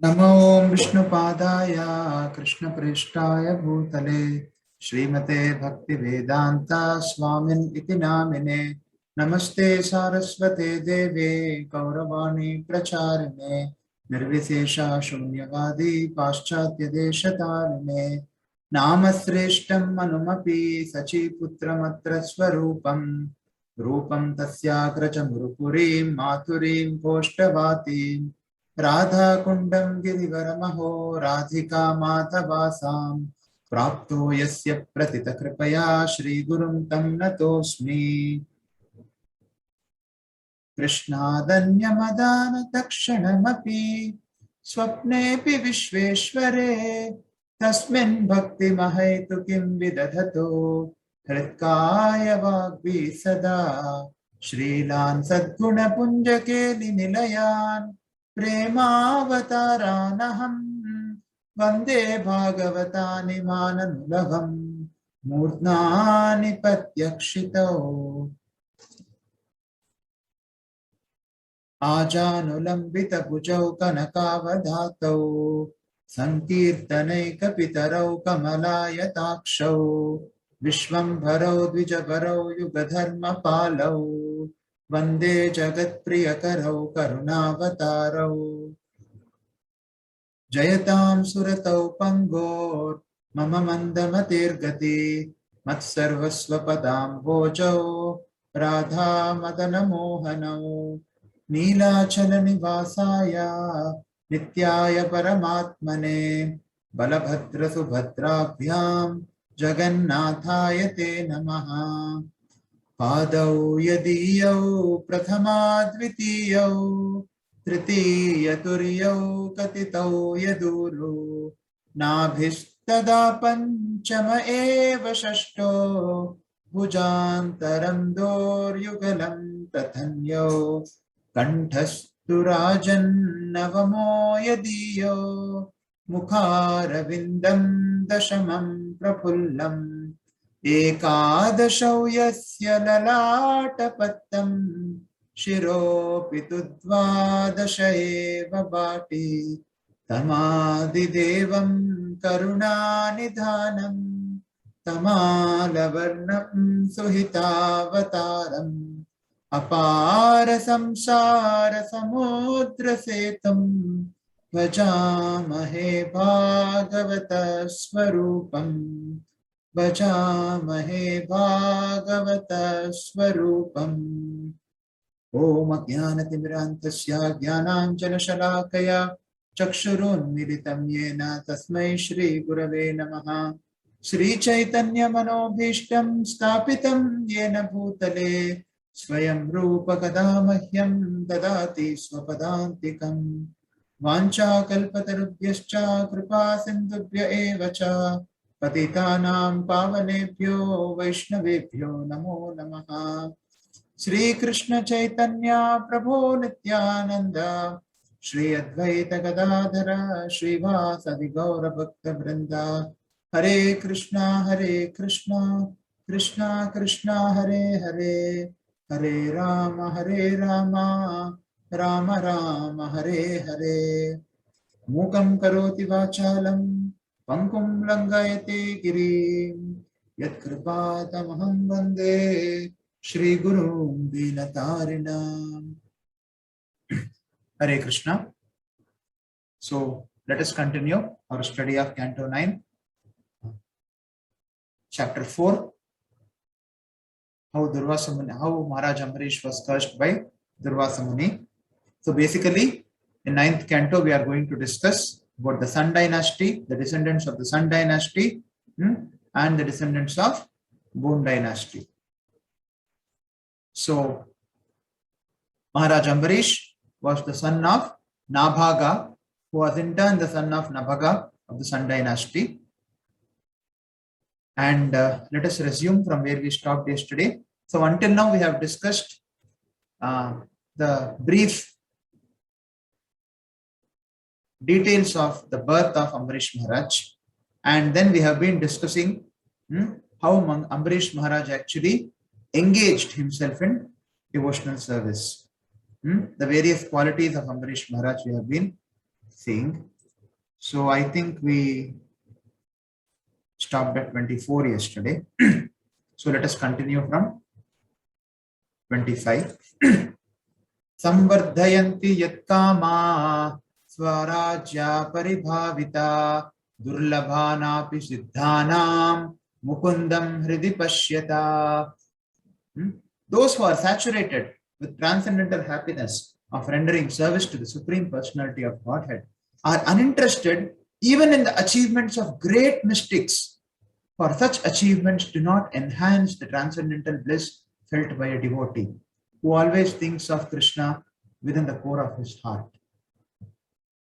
नमो विष्णुपादाय कृष्णप्रेष्ठाय भूतले श्रीमते भक्तिवेदांता स्वामिन् इति नामिने। नमस्ते सारस्वते देवे गौरवाणी प्रचारिणे निर्विशेषा शून्यवादी पाश्चात्यदेशतारिणे। नामश्रेष्ठं मनुमपि सचीपुत्रमत्र स्वरूपं रूपं तस्याग्रजमुरुपुरीं मातुरीं कोष्ठवातीं राधाकुण्डं गिरिवरमहो राधिका माधवासां प्राप्तो यस्य प्रतितकृपया श्रीगुरुं तं नतोऽस्मि। कृष्णादन्यमदानतक्षणमपि स्वप्नेऽपि विश्वेश्वरे तस्मिन् भक्तिमहैतुकीं विदधतो हृत्काय वाग्भि सदा। श्रीलान् सद्गुणपुञ्जकेलिनिलयान् प्रेमावतारानहं वन्दे भागवतानि माननुलभं मूर्ध्नानि पत्यक्षितौ। आजानुलम्बितभुजौ कनकावधातौ संकीर्तनैकपितरौ कमलायताक्षौ विश्वम्भरौ द्विजवरौ युगधर्मपालौ वन्दे जगत्प्रियकरौ करुणावतारौ। जयतां सुरतौ पङ्गोर् मम मन्दमतिर्गति मत्सर्वस्वपदाम्भोजौ राधा मदनमोहनौ नीलाचलनिवासाय नित्याय परमात्मने बलभद्रसुभद्राभ्यां जगन्नाथाय ते नमः। पादौ यदीयौ प्रथमा द्वितीयौ तृतीयतुर्यौ कथितौ यदूरौ नाभिस्तदा पञ्चम एव षष्ठो भुजान्तरं दोर्युगलं तथन्यौ कंठस्तु राजन्नवमो यदीयो मुखारविन्दं दशमं प्रफुल्लम् एकादशौ यस्य ललाटपट्टं शिरोऽपि तु द्वादश एव बाटी तमादिदेवं करुणानिधानं तमालवर्णं सुहितावतारम् अपार संसार समुद्र सेतुं भजामहे भागवत स्वरूपम् भजामहे भागवत स्वरूपम्। ओम अज्ञानतिमिरान्धस्य ज्ञानाञ्जनशलाकया चक्षुरुन्मीलितं येन तस्मै श्रीगुरवे नमः। श्रीचैतन्यमनोभीष्टं स्थापितं येन भूतले स्वयं रूप कदा मह्यं ददाति स्वपदान्तिकम्। वाञ्छाकल्पतरुभ्यश्च कृपा सिन्धुभ्य एव च पतितानां पावनेभ्यो वैष्णवेभ्यो नमो नमः। श्री कृष्ण चैतन्य प्रभो नित्यानंद श्री अद्वैत गदाधर श्रीवासदि गौर भक्त वृंदा हरे कृष्णा कृष्णा कृष्णा हरे हरे हरे राम राम राम हरे हरे। मूकं करोति वाचालं पंकुं लंघयते गिरिं यत्कृपातमहं वन्दे श्रीगुरुं दीनतारिणाम्। Hare Krishna. So let us continue our study of Canto 9, Chapter 4. How Maharaj Ambarish was cursed by Durvasa Muni. So basically, in 9th Canto, we are going to discuss about the Sun Dynasty, the descendants of the Sun Dynasty, and the descendants of Boon Dynasty. So Maharaj Ambarish was the son of Nabhaga, who was in turn the son of Nabhaga of the Sun Dynasty. And let us resume from where we stopped yesterday. So until now we have discussed the brief details of the birth of Ambarish Maharaj, and then we have been discussing how Ambarish Maharaj actually engaged himself in devotional service. The various qualities of Ambarish Maharaj we have been seeing. So I think we stopped at 24 yesterday. So let us continue from 25. Samvardhayanti yatkama swarajya paribhavita durlabhanapi siddhanam mukundam hridi pashyata. Those who are saturated with transcendental happiness of rendering service to the Supreme Personality of Godhead are uninterested even in the achievements of great mystics, for such achievements do not enhance the transcendental bliss felt by a devotee who always thinks of Krishna within the core of his heart.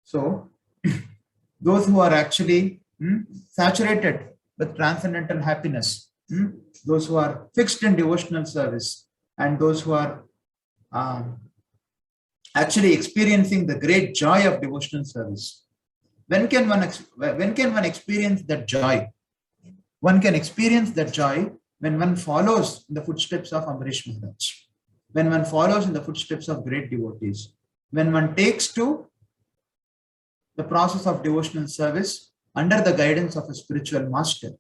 So, those who are actually saturated with transcendental happiness, those who are fixed in devotional service, and those who are actually experiencing the great joy of devotional service. When can one experience that joy? One can experience that joy when one follows in the footsteps of Ambarish Maharaj, when one follows in the footsteps of great devotees, when one takes to the process of devotional service under the guidance of a spiritual master,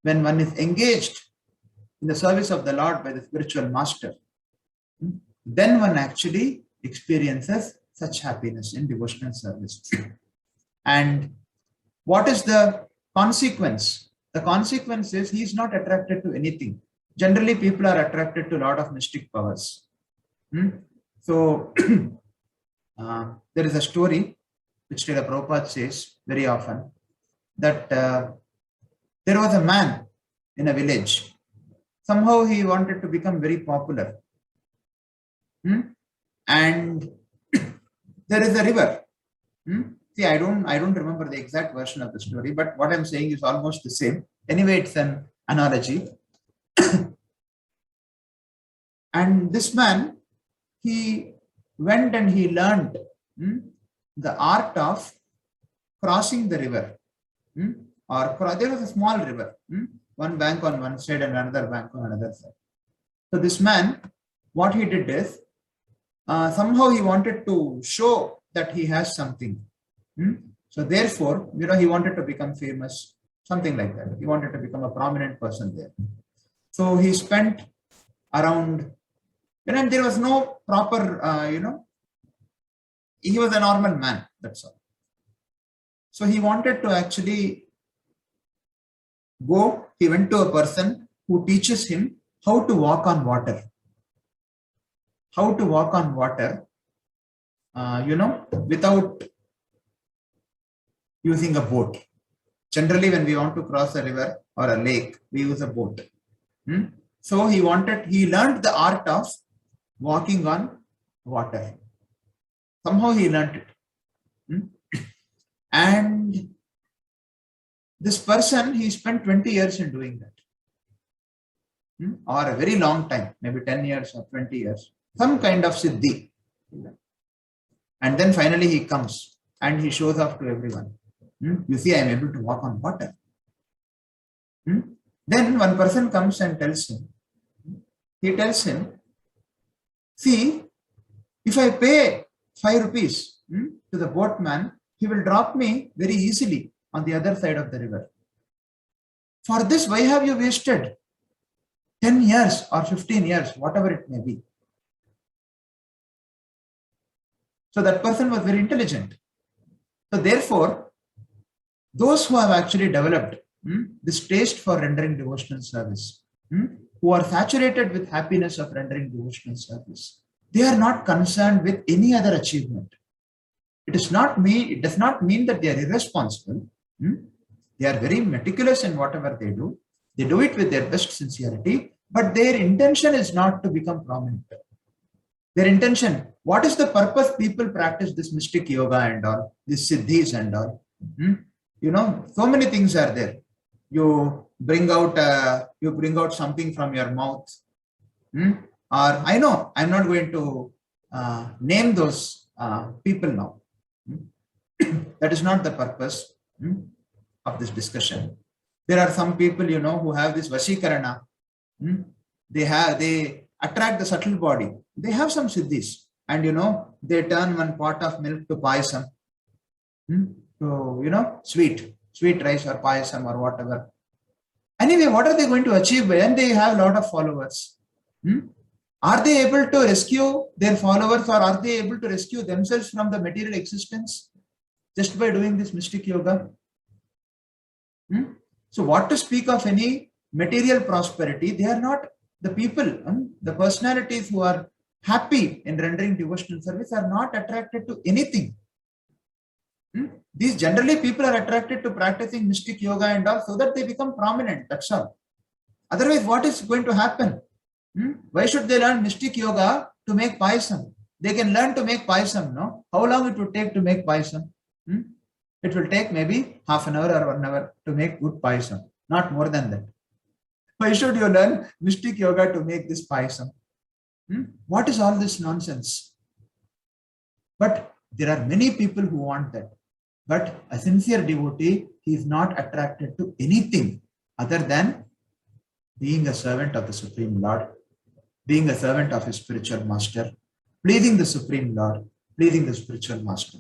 when one is engaged in the service of the Lord by the spiritual master, then one actually experiences such happiness in devotional service. And what is the consequence? The consequence is he is not attracted to anything. Generally, people are attracted to a lot of mystic powers. So, there is a story which Srila Prabhupada says very often, that there was a man in a village. Somehow he wanted to become very popular. And there is a river. See, I don't remember the exact version of the story, but what I'm saying is almost the same. Anyway, it's an analogy. And this man, he went and he learned the art of crossing the river. There was a small river, one bank on one side and another bank on another side. So this man, what he did is, somehow he wanted to show that he has something. So therefore, he wanted to become famous, something like that. He wanted to become a prominent person there. So he spent around, and there was no proper, he was a normal man, that's all. So he wanted to actually go, he went to a person who teaches him how to walk on water. How to walk on water, without using a boat. Generally, when we want to cross a river or a lake, we use a boat. So he learned the art of walking on water. Somehow he learned it. And this person, he spent 20 years in doing that. Or a very long time, maybe 10 years or 20 years. Some kind of siddhi. And then finally he comes and he shows off to everyone. You see, I am able to walk on water. Then one person comes and tells him, see, if I pay 5 rupees to the boatman, he will drop me very easily on the other side of the river. For this, why have you wasted 10 years or 15 years, whatever it may be? So that person was very intelligent. So therefore, those who have actually developed this taste for rendering devotional service, who are saturated with happiness of rendering devotional service, they are not concerned with any other achievement. It does not mean that they are irresponsible. They are very meticulous in whatever they do. They do it with their best sincerity, but their intention is not to become prominent. Their intention, what is the purpose people practice this mystic yoga and all, these siddhis and all? So many things are there. You bring out something from your mouth. Or I know, I'm not going to name those people now. That is not the purpose of this discussion. There are some people, who have this vashikarana. They attract the subtle body. They have some siddhis, and they turn one pot of milk to payasam. To, sweet rice or payasam or whatever. Anyway, what are they going to achieve when they have a lot of followers? Are they able to rescue their followers, or are they able to rescue themselves from the material existence just by doing this mystic yoga? So what to speak of any material prosperity? They are not the people, the personalities who are happy in rendering devotional service are not attracted to anything. These generally people are attracted to practicing mystic yoga and all so that they become prominent. That's all. Otherwise, what is going to happen? Why should they learn mystic yoga to make payasam? They can learn to make payasam, no? How long it would take to make payasam? It will take maybe half an hour or 1 hour to make good payasam, not more than that. Why should you learn mystic yoga to make this payasam? What is all this nonsense? But there are many people who want that. But a sincere devotee, he is not attracted to anything other than being a servant of the Supreme Lord, being a servant of his spiritual master, pleasing the Supreme Lord, pleasing the spiritual master.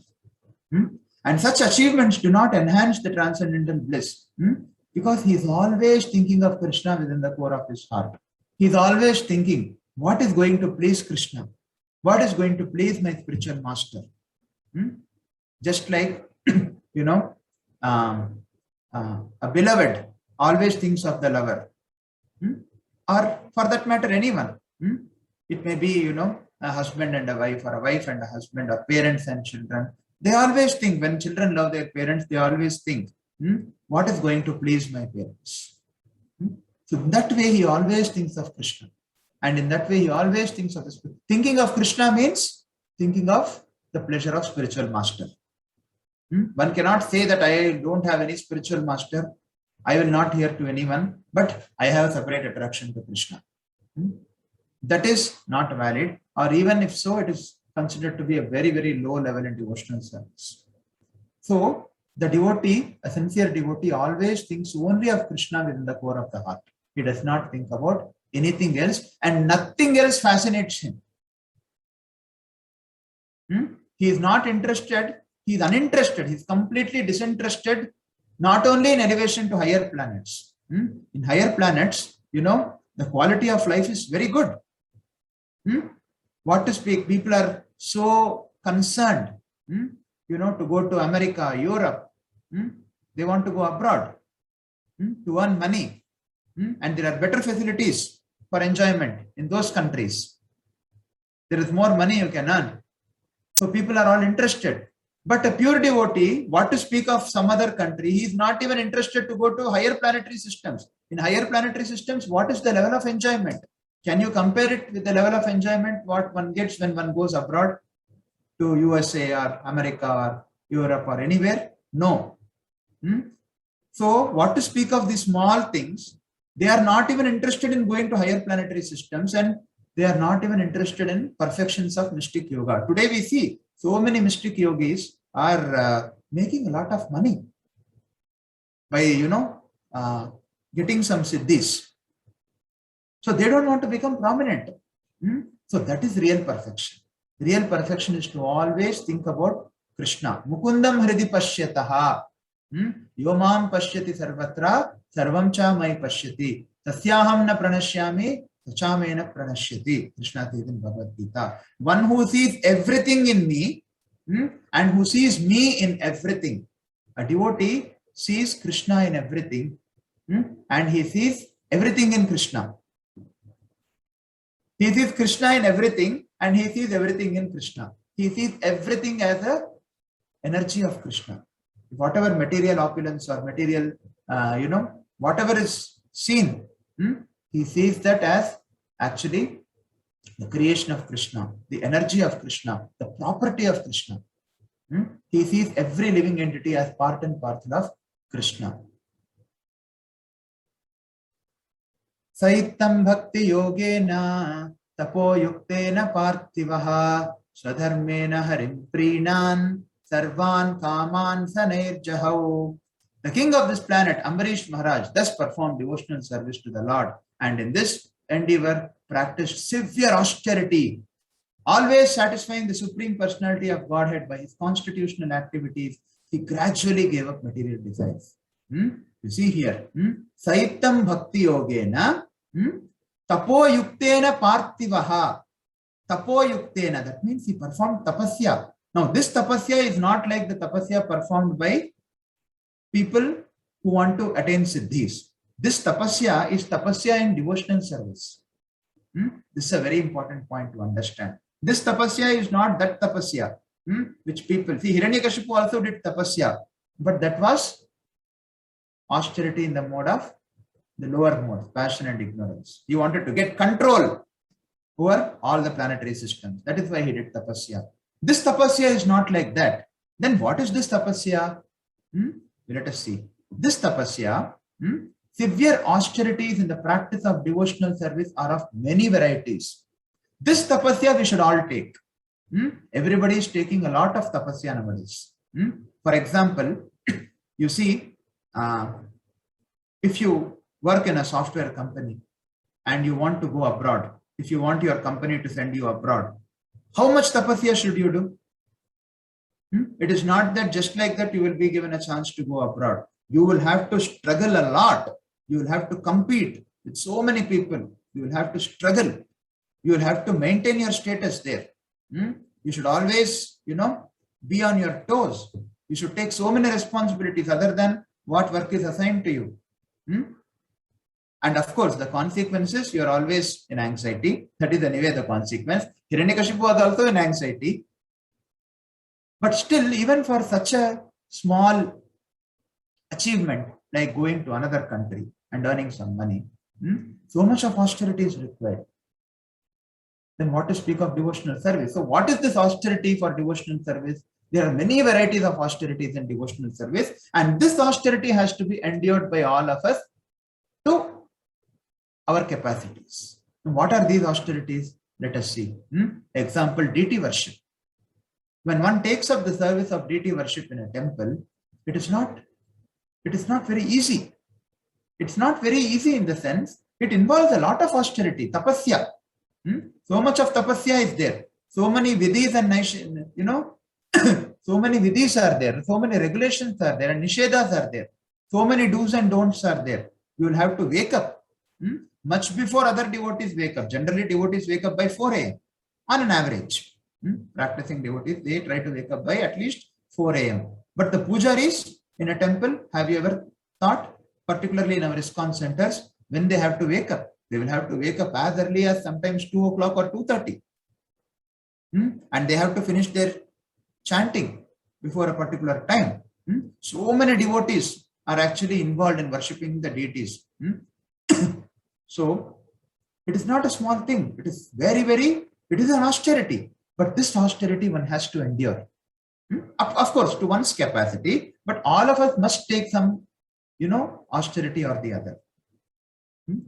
And such achievements do not enhance the transcendental bliss, because he is always thinking of Krishna within the core of his heart. He is always thinking, what is going to please Krishna? What is going to please my spiritual master? Just like, a beloved always thinks of the lover, or for that matter, anyone. It may be, a husband and a wife, or a wife and a husband, or parents and children. They always think, when children love their parents, they always think, what is going to please my parents? So in that way, he always thinks of Krishna. And in that way, he always thinks of this. Thinking of Krishna means thinking of the pleasure of spiritual master. One cannot say that I don't have any spiritual master, I will not hear to anyone, but I have separate attraction to Krishna. That is not valid, or even if so, it is considered to be a very, very low level in devotional service. So the devotee, a sincere devotee, always thinks only of Krishna within the core of the heart. He does not think about anything else, and nothing else fascinates him. He is not interested. He is uninterested. He is completely disinterested, not only in elevation to higher planets. In higher planets, the quality of life is very good. What to speak? People are so concerned, to go to America, Europe. They want to go abroad to earn money. And there are better facilities for enjoyment in those countries. There is more money you can earn. So people are all interested. But a pure devotee, what to speak of some other country, he is not even interested to go to higher planetary systems. In higher planetary systems, what is the level of enjoyment? Can you compare it with the level of enjoyment what one gets when one goes abroad to USA or America or Europe or anywhere? No. So what to speak of these small things? They are not even interested in going to higher planetary systems, and they are not even interested in perfections of mystic yoga. Today we see so many mystic yogis are making a lot of money by, getting some siddhis. So they don't want to become prominent. So that is real perfection. Real perfection is to always think about Krishna. Mukundam hridi pashyataha. Yomam pashyati sarvatra sarvam cha mai pashyati. Tasyaham na pranashyami tachamena pranashyati. Krishna says in Bhagavad Gita. One who sees everything in me and who sees me in everything. A devotee sees Krishna in everything and he sees everything in Krishna. He sees Krishna in everything and he sees everything in Krishna. He sees everything as a energy of Krishna. Whatever material opulence or material, whatever is seen, he sees that as actually the creation of Krishna, the energy of Krishna, the property of Krishna. He sees every living entity as part and parcel of Krishna. Saitam bhakti yogena tapo yuktena parthivaha swadharmena harim prinan sarvan kaman sanerjahau. The king of this planet, Ambarish Maharaj, thus performed devotional service to the Lord, and in this endeavor practiced severe austerity, always satisfying the Supreme Personality of Godhead by his constitutional activities. He He gradually gave up material desires. You see here, Saitam Bhakti Yogena, Tapo Yuktena Parthivaha. Tapo Yuktena, that means he performed tapasya. Now, this tapasya is not like the tapasya performed by people who want to attain siddhis. This tapasya is tapasya in devotional service. This is a very important point to understand. This tapasya is not that tapasya, which people see. Hiranyakashipu also did tapasya, but that was austerity in the mode of the lower mode, passion and ignorance. He wanted to get control over all the planetary systems. That is why he did tapasya. This tapasya is not like that. Then what is this tapasya? Let us see. This tapasya, severe austerities in the practice of devotional service are of many varieties. This tapasya we should all take. Everybody is taking a lot of tapasya nowadays. For example, you see, if you work in a software company and you want to go abroad, if you want your company to send you abroad, how much tapasya should you do? It is not that just like that you will be given a chance to go abroad. You will have to struggle a lot. You will have to compete with so many people. You will have to struggle. You will have to maintain your status there. You should always, be on your toes. You should take so many responsibilities other than what work is assigned to you. And of course, the consequences, you are always in anxiety. That is anyway the consequence. Hiranyakashipu was also in anxiety. But still, even for such a small achievement, like going to another country and earning some money, so much of austerity is required. Then what to speak of devotional service? So what is this austerity for devotional service? There are many varieties of austerities in devotional service, and this austerity has to be endured by all of us to our capacities. And what are these austerities? Let us see. Example, deity worship. When one takes up the service of deity worship in a temple, it is not very easy. It's not very easy in the sense, it involves a lot of austerity, tapasya. So much of tapasya is there. So many vidhis and so many vidhis are there. So many regulations are there and nishedas are there. So many do's and don'ts are there. You will have to wake up much before other devotees wake up. Generally, devotees wake up by 4 a.m. on an average. Practicing devotees, they try to wake up by at least 4 a.m. But the pujaris in a temple, have you ever thought, particularly in our ISKCON centers, when they have to wake up? They will have to wake up as early as sometimes 2 o'clock or 2:30. And they have to finish their chanting before a particular time. So many devotees are actually involved in worshipping the deities. So it is not a small thing. It is it is an austerity. But this austerity one has to endure. Of course, to one's capacity, but all of us must take some, austerity or the other.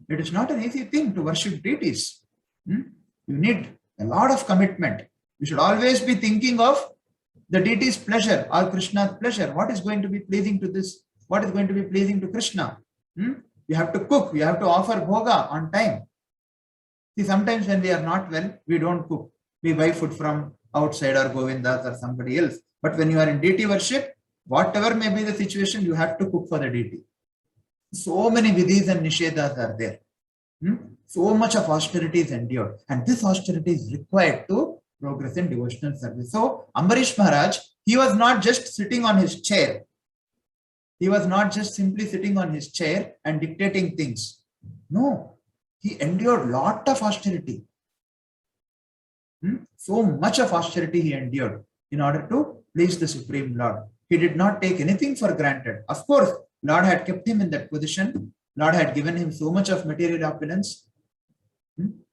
It is not an easy thing to worship deities. You need a lot of commitment. You should always be thinking of the deity's pleasure or Krishna's pleasure. What is going to be pleasing to this? What is going to be pleasing to Krishna? You have to cook. You have to offer bhoga on time. See, sometimes when we are not well, we don't cook. We buy food from outside or Govindas or somebody else. But when you are in deity worship, whatever may be the situation, you have to cook for the deity. So many vidhis and nishedas are there. So much of austerity is endured. And this austerity is required to progress in devotional service. So Ambarish Maharaj, he was not just sitting on his chair. He was not just simply sitting on his chair and dictating things. No, he endured lot of austerity. So much of austerity he endured in order to please the Supreme Lord. He did not take anything for granted. Of course, Lord had kept him in that position. Lord had given him so much of material opulence.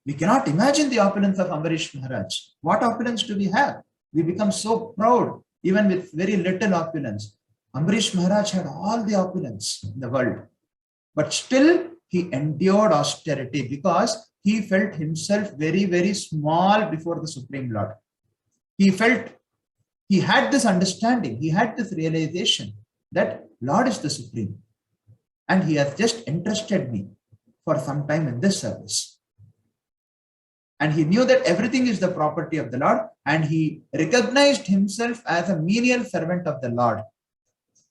We cannot imagine the opulence of Ambarish Maharaj. What opulence do we have? We become so proud even with very little opulence. Ambarish Maharaj had all the opulence in the world. But still, he endured austerity because he felt himself very small before the Supreme Lord. He had this understanding, he had this realization that Lord is the Supreme and he has just entrusted me for some time in this service. And he knew that everything is the property of the Lord, and he recognized himself as a menial servant of the Lord.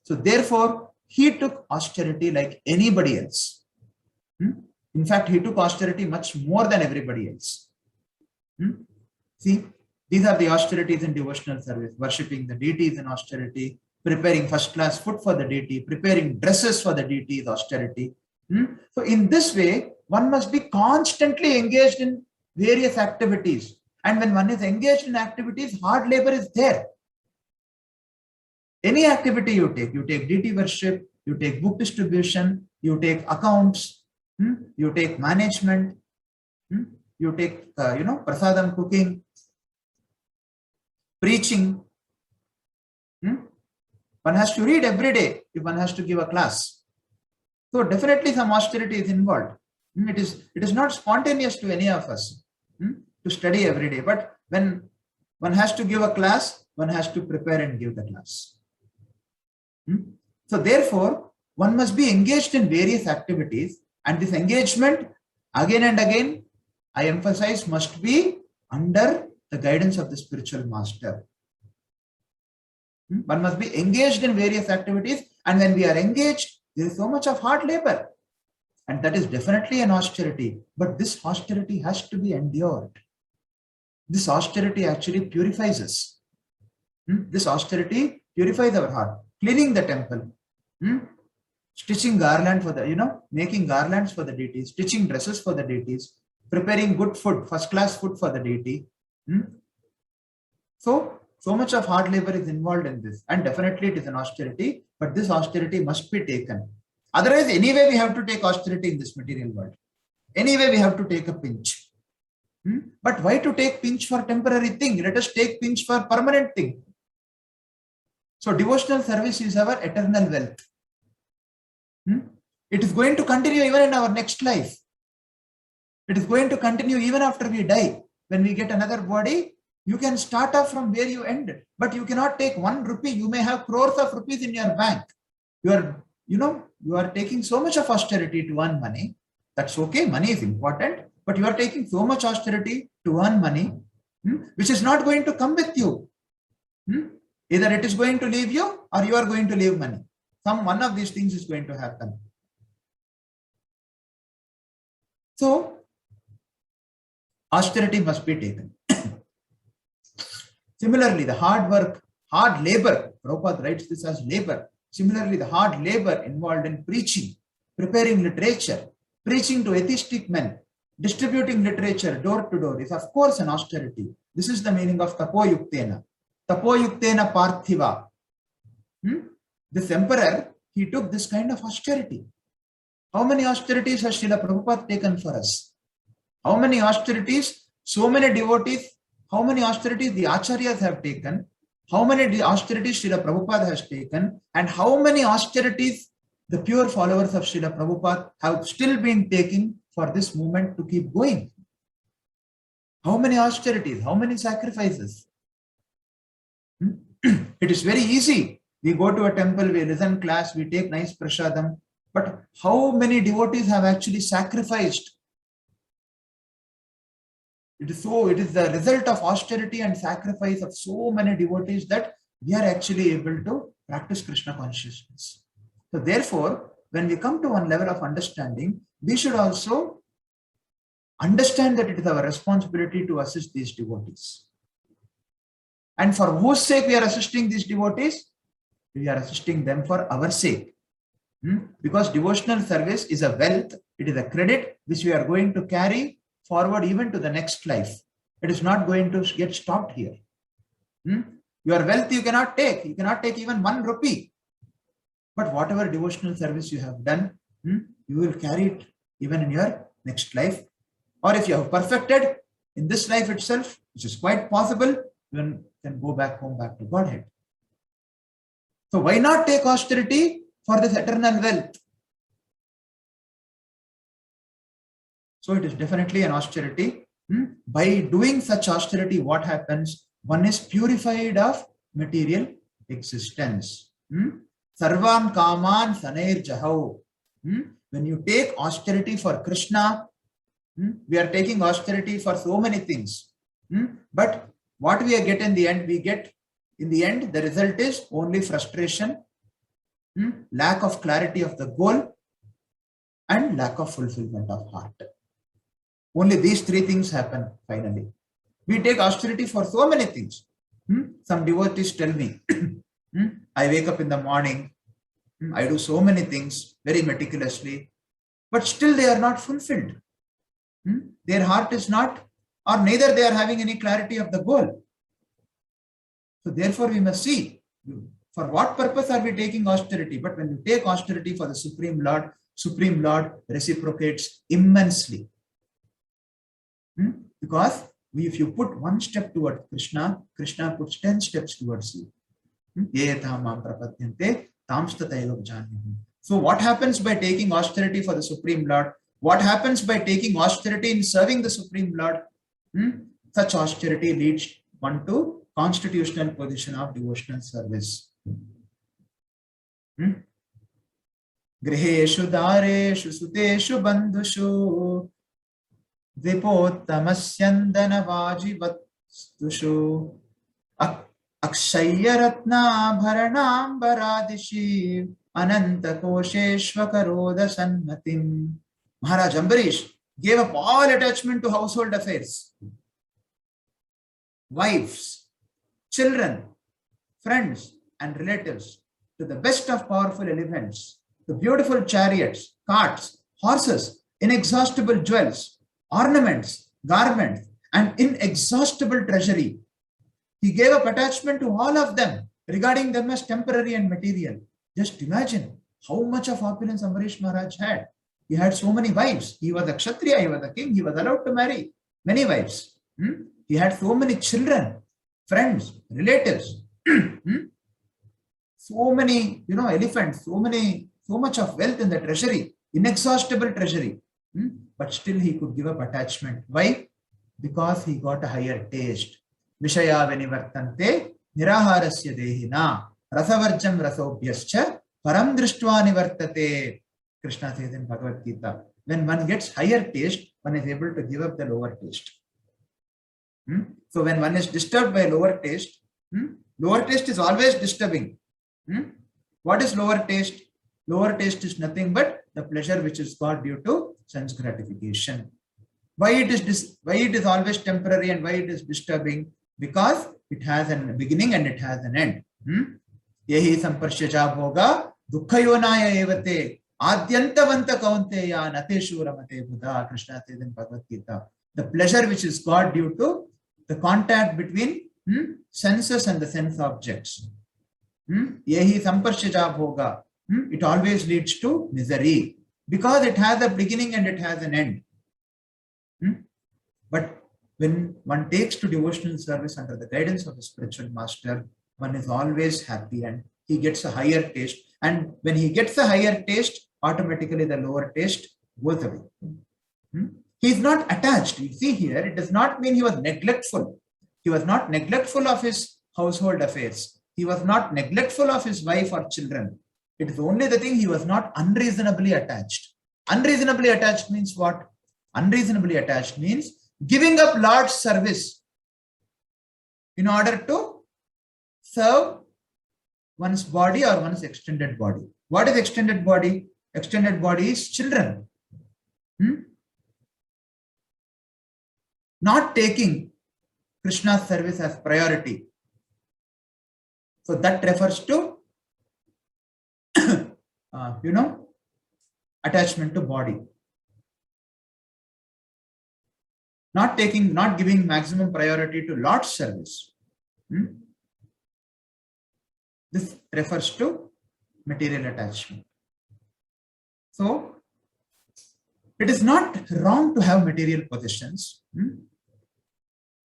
So therefore, he took austerity like anybody else. In fact, he took austerity much more than everybody else. See, these are the austerities in devotional service: worshipping the deities in austerity, preparing first-class food for the deity, preparing dresses for the deity is austerity. So in this way, one must be constantly engaged in various activities. And when one is engaged in activities, hard labor is there. Any activity you take deity worship, you take book distribution, you take accounts, you take management, you take, prasadam cooking, preaching. One has to read every day if one has to give a class. So definitely some austerity is involved. It is not spontaneous to any of us to study every day. But when one has to give a class, one has to prepare and give the class. So therefore, one must be engaged in various activities, and this engagement, again and again, I emphasize, must be under the guidance of the spiritual master. One must be engaged in various activities, and when we are engaged, there is so much of hard labor, and that is definitely an austerity. But this austerity has to be endured. This austerity actually purifies us. This austerity purifies our heart. Cleaning the temple, stitching garland for the, making garlands for the deities, stitching dresses for the deities, preparing good food, first-class food for the deity. So much of hard labor is involved in this, and definitely it is an austerity, but this austerity must be taken. Otherwise, anyway, we have to take austerity in this material world. Anyway, we have to take a pinch. But why to take pinch for temporary thing? Let us take pinch for permanent thing. So devotional service is our eternal wealth. It is going to continue even in our next life. It is going to continue even after we die. When we get another body, you can start off from where you ended, but you cannot take 1 rupee. You may have crores of rupees in your bank. You are taking so much of austerity to earn money. That's okay. Money is important, but you are taking so much austerity to earn money, which is not going to come with you. Either it is going to leave you, or you are going to leave money. One of these things is going to happen. So austerity must be taken. Similarly, the hard labor, Prabhupada writes this as labor. Similarly, the hard labor involved in preaching, preparing literature, preaching to atheistic men, distributing literature door to door is of course an austerity. This is the meaning of tapoyuktena. Tapoyuktena parthiva. This emperor, he took this kind of austerity. How many austerities has Srila Prabhupada taken for us? How many austerities, so many devotees, how many austerities the acharyas have taken, how many austerities Srila Prabhupada has taken, and how many austerities the pure followers of Srila Prabhupada have still been taking for this movement to keep going. How many austerities, how many sacrifices? It is very easy. We go to a temple, we listen class, we take nice prasadam, but how many devotees have actually sacrificed? It is the result of austerity and sacrifice of so many devotees that we are actually able to practice Krishna consciousness. So therefore, when we come to one level of understanding, we should also understand that it is our responsibility to assist these devotees. And for whose sake we are assisting these devotees? We are assisting them for our sake. Because devotional service is a wealth, it is a credit which we are going to carry forward even to the next life. It is not going to get stopped here. Your wealth you cannot take. You cannot take even 1 rupee. But whatever devotional service you have done, you will carry it even in your next life. Or if you have perfected in this life itself, which is quite possible, you can go back home, back to Godhead. So why not take austerity for this eternal wealth? So it is definitely an austerity. By doing such austerity, what happens? One is purified of material existence. Sarvam kaman sanair jahau. When you take austerity for Krishna, we are taking austerity for so many things. But what we get in the end, the result is only frustration, lack of clarity of the goal, and lack of fulfillment of heart. Only these three things happen finally. We take austerity for so many things. Some devotees tell me, I wake up in the morning, I do so many things very meticulously, but still they are not fulfilled. Their heart is not, or neither they are having any clarity of the goal. So therefore we must see, for what purpose are we taking austerity? But when you take austerity for the Supreme Lord reciprocates immensely. Because if you put one step towards Krishna, Krishna puts 10 steps towards you. So what happens by taking austerity for the Supreme Lord? What happens by taking austerity in serving the Supreme Lord? Such austerity leads one to constitutional position of devotional service. Griheshu dareshu suteshu bandhushu vipottamasyandana vajivastushu akshayyaratna bharanam baradishi ananta kosheshvakaroda sanmatim. Maharaj Ambarish gave up all attachment to household affairs, wives, children, friends, and relatives, to the best of powerful elephants, the beautiful chariots, carts, horses, inexhaustible jewels, ornaments, garments, and inexhaustible treasury. He gave up attachment to all of them, regarding them as temporary and material. Just imagine how much of opulence Ambarish Maharaj had. He had so many wives. He was a Kshatriya, he was a king, he was allowed to marry many wives. He had so many children, friends, relatives, so many, elephants, so much of wealth in the treasury, inexhaustible treasury. But still he could give up attachment. Why? Because he got a higher taste. Vishaya venivartante niraharasya dehina rasavarjam rasobhyascha param drishtva nivartate. Krishna says in Bhagavad Gita, when one gets higher taste, one is able to give up the lower taste. So when one is disturbed by lower taste is always disturbing. What is lower taste? Lower taste is nothing but the pleasure which is got due to sense gratification. Why it is always temporary and why it is disturbing? Because it has a beginning and it has an end. Yehi samparshya bhoga dukkhayonaya evate adyantavanta kaunteya nateshu ramate buddha. Krishna says in Bhagavad Gita, the pleasure which is got due to the contact between senses and the sense objects. Yehi samparshya bhoga. It always leads to misery because it has a beginning and it has an end. But when one takes to devotional service under the guidance of the spiritual master, one is always happy and he gets a higher taste. And when he gets a higher taste, automatically the lower taste goes away. He is not attached. You see here, it does not mean he was neglectful. He was not neglectful of his household affairs. He was not neglectful of his wife or children. It is only the thing he was not unreasonably attached. Unreasonably attached means what? Unreasonably attached means giving up Lord's service in order to serve one's body or one's extended body. What is extended body? Extended body is children. Not taking Krishna's service as priority. So that refers to attachment to body. Not giving maximum priority to Lord's service. This refers to material attachment. So, it is not wrong to have material possessions.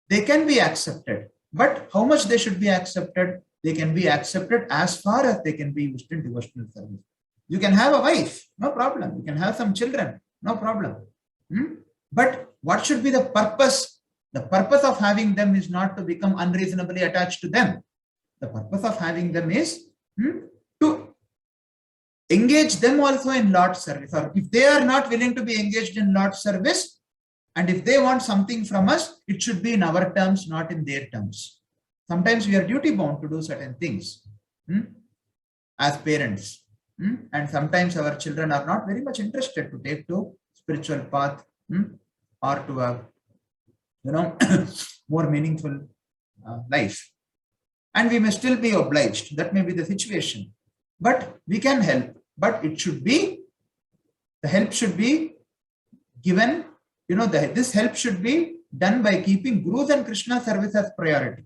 They can be accepted. But how much they should be accepted? They can be accepted as far as they can be used in devotional service. You can have a wife, no problem. You can have some children, no problem. But what should be the purpose? The purpose of having them is not to become unreasonably attached to them. The purpose of having them is to engage them also in Lord's service. Or if they are not willing to be engaged in Lord's service, and if they want something from us, it should be in our terms, not in their terms. Sometimes we are duty bound to do certain things as parents. And sometimes our children are not very much interested to take to spiritual path, or to a more meaningful life. And we may still be obliged. That may be the situation. But we can help. But it should be, the help should be given, this help should be done by keeping Guru's and Krishna service as priority.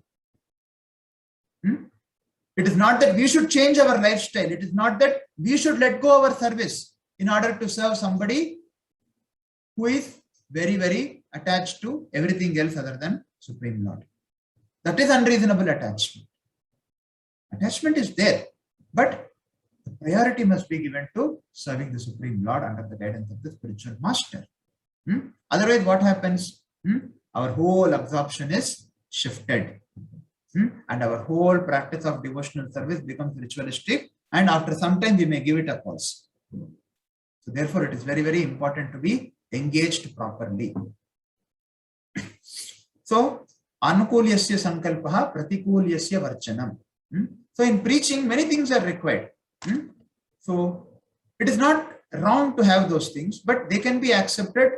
It is not that we should change our lifestyle. It is not that we should let go our service in order to serve somebody who is very, very attached to everything else other than Supreme Lord. That is unreasonable attachment. Attachment is there, but the priority must be given to serving the Supreme Lord under the guidance of the spiritual master. Otherwise, what happens? Our whole absorption is shifted. And our whole practice of devotional service becomes ritualistic, and after some time we may give it a pause. So therefore, it is very, very important to be engaged properly. So, anukulyasya sankalpaha pratikulyasya varchanam. So in preaching, many things are required. So it is not wrong to have those things, but they can be accepted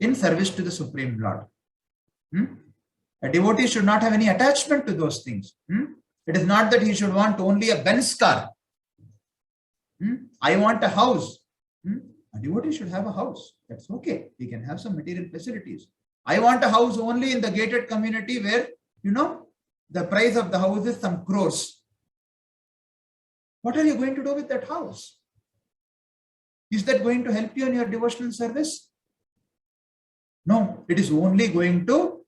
in service to the Supreme Lord. A devotee should not have any attachment to those things. It is not that he should want only a Benz car. I want a house. A devotee should have a house. That's okay. He can have some material facilities. I want a house only in the gated community where, the price of the house is some crores. What are you going to do with that house? Is that going to help you in your devotional service? No, it is only going to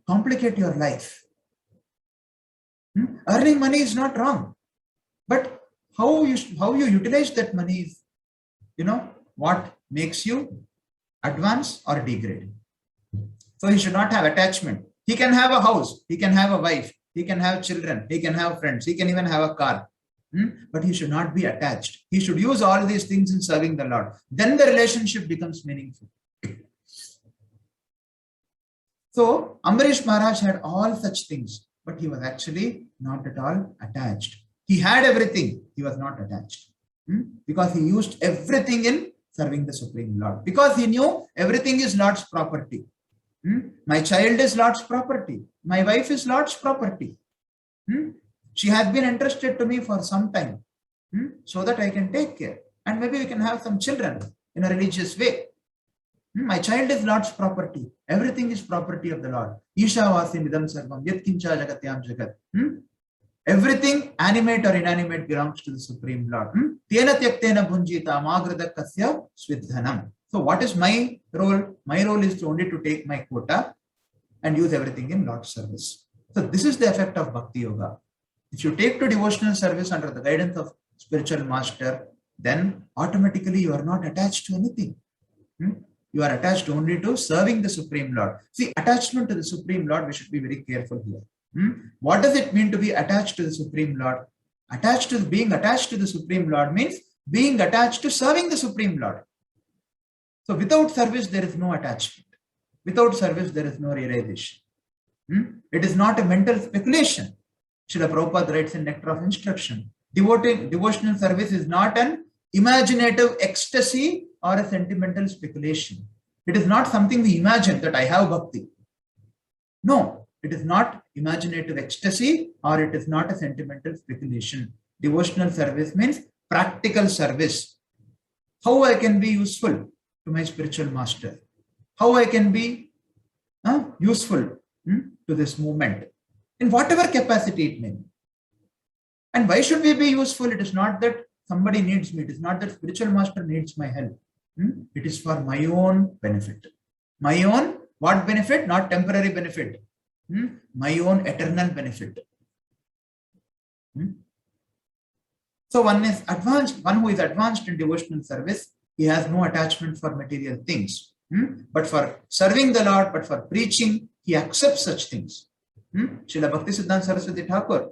complicate your life. Earning money is not wrong, but how you utilize that money is, what makes you advance or degrade. So he should not have attachment. He can have a house, he can have a wife, he can have children, he can have friends, he can even have a car. But he should not be attached. He should use all these things in serving the Lord. Then the relationship becomes meaningful. So Ambarish Maharaj had all such things, but he was actually not at all attached. He had everything, he was not attached. Because he used everything in serving the Supreme Lord. Because he knew everything is Lord's property. My child is Lord's property. My wife is Lord's property. She has been entrusted to me for some time, so that I can take care. And maybe we can have some children in a religious way. My child is Lord's property. Everything is property of the Lord. Isha vasim idam sarvam yat kincha jagatyam jagat. Everything, animate or inanimate, belongs to the Supreme Lord. Tena tyaktena bhunjita magrada kasya svidhanam. So what is my role? My role is only to take my quota and use everything in Lord's service. So this is the effect of Bhakti Yoga. If you take to devotional service under the guidance of spiritual master, then automatically you are not attached to anything. You are attached only to serving the Supreme Lord. See, attachment to the Supreme Lord, we should be very careful here. What does it mean to be attached to the Supreme Lord? Being attached to the Supreme Lord means being attached to serving the Supreme Lord. So without service, there is no attachment. Without service, there is no realization. It is not a mental speculation. Srila Prabhupada writes in Nectar of Instruction, devotional service is not an imaginative ecstasy or a sentimental speculation. It is not something we imagine that I have bhakti. No, it is not imaginative ecstasy or it is not a sentimental speculation. Devotional service means practical service. How I can be useful to my spiritual master? How I can be useful to this movement? In whatever capacity it may be. And why should we be useful? It is not that somebody needs me. It is not that spiritual master needs my help. It is for my own benefit. My own, what benefit? Not temporary benefit. My own eternal benefit. So one who is advanced in devotional service, he has no attachment for material things. But for serving the Lord, but for preaching, he accepts such things. Srila Bhaktisiddhanta Saraswati Thakur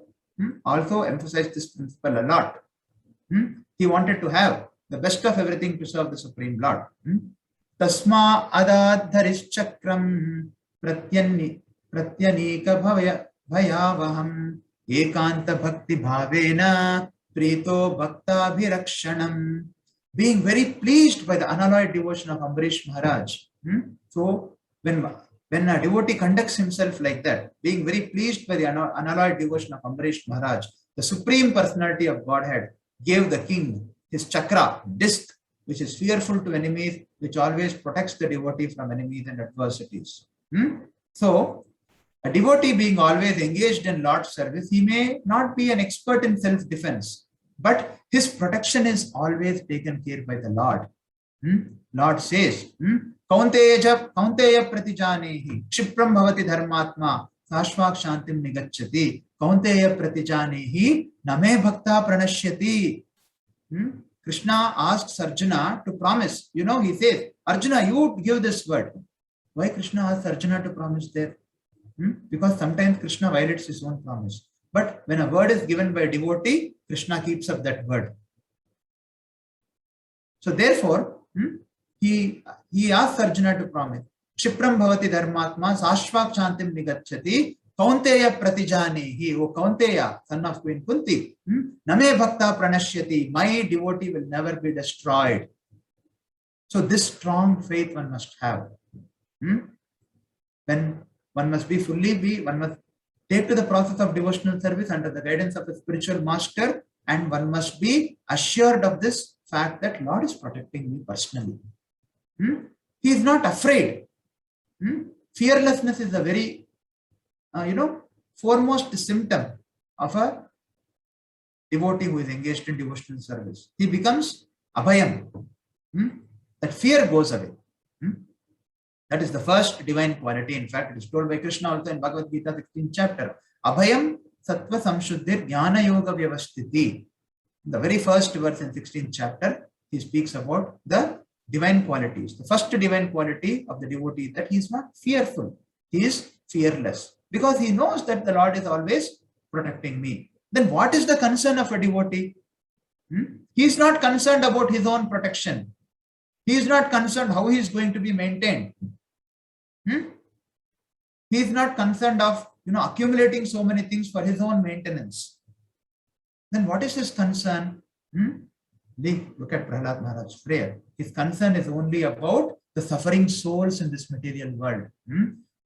also emphasized this principle a lot. He wanted to have the best of everything to serve the Supreme Lord. Tasma adadharis chakram pratyanika bhayavaham ekanta bhakti bhavena Prito Bhakta Bhirakshanam. Being very pleased by the unalloyed devotion of Ambarish Maharaj. So when a devotee conducts himself like that, being very pleased by the unalloyed devotion of Ambarish Maharaj, the Supreme Personality of Godhead gave the king his chakra, disc, which is fearful to enemies, which always protects the devotee from enemies and adversities. So, a devotee being always engaged in Lord's service, he may not be an expert in self-defense, but his protection is always taken care by the Lord. Lord says, Kaunteya pratijanehi, kshipram bhavati dharmatma, sashvak shantim nigacchati, Kaunteya pratijanehi, name bhakta pranashyati. Krishna asks Arjuna to promise. You know, he says, Arjuna, you give this word. Why Krishna asks Arjuna to promise there? Because sometimes Krishna violates his own promise. But when a word is given by a devotee, Krishna keeps up that word. So therefore, he asks Arjuna to promise. Kshipram bhavati dharmatma sashvak shantim nigacchati Kaunteya pratijanehi. O Kaunteya, son of Queen Kunti, name bhakta pranashyati. My devotee will never be destroyed. So this strong faith one must have. When one must one must take to the process of devotional service under the guidance of a spiritual master, and one must be assured of this fact that Lord is protecting me personally. He is not afraid. Fearlessness is a very, foremost symptom of a devotee who is engaged in devotional service. He becomes abhayam. That fear goes away. That is the first divine quality. In fact, it is told by Krishna also in Bhagavad Gita 16th chapter. Abhayam sattva samshuddhir jnana yoga vyavasthiti. The very first verse in 16th chapter, he speaks about the divine qualities. The first divine quality of the devotee is that he is not fearful. He is fearless. Because he knows that the Lord is always protecting me. Then what is the concern of a devotee? He is not concerned about his own protection. He is not concerned how he is going to be maintained. He is not concerned of accumulating so many things for his own maintenance. Then what is his concern? Look at Prahlad Maharaj's prayer. His concern is only about the suffering souls in this material world.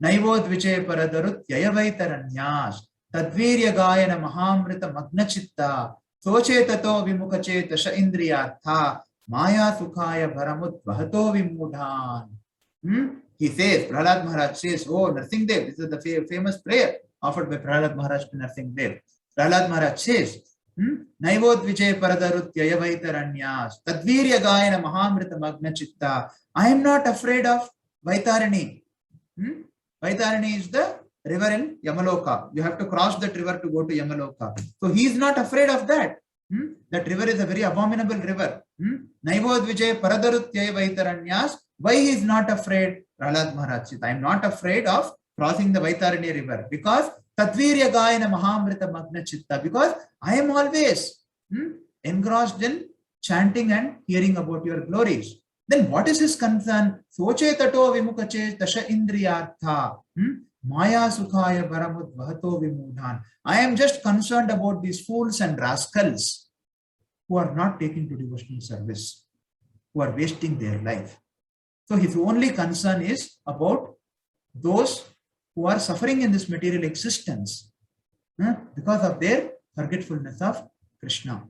Naivod Vijay Paradarut Yayavaitaranyas Tadvirya Gayana Mahamrita Magnachitta Soche Tato Vimukache Tasha Indriyartha Maya Sukhaya Bharamut Vahato Vimudhan. He says, Prahlad Maharaj says, oh, Narsinghdev, this is the famous prayer offered by Prahlad Maharaj to Narsinghdev. Prahlad Maharaj says, Naivod Vijay Paradarut Yayavaitaranyas Tadvirya Gayana Mahamrita Magnachitta. I am not afraid of Vaitarani. Vaitarani is the river in Yamaloka. You have to cross that river to go to Yamaloka. So he is not afraid of that. That river is a very abominable river. Naivod Vijay Paradarut Yayavaitaranyas. Why he is not afraid? Prahlad Maharaj says, I am not afraid of crossing the Vaitarani river because Tadvirya Gayana Mahamrita Magna Chitta, because I am always engrossed in chanting and hearing about your glories. Then what is his concern? Soche tato vimukache tasha indriyartha. Maya sukhaya baramud vahato vimudhan. I am just concerned about these fools and rascals who are not taking to devotional service, who are wasting their life. So his only concern is about those who are suffering in this material existence because of their forgetfulness of Krishna.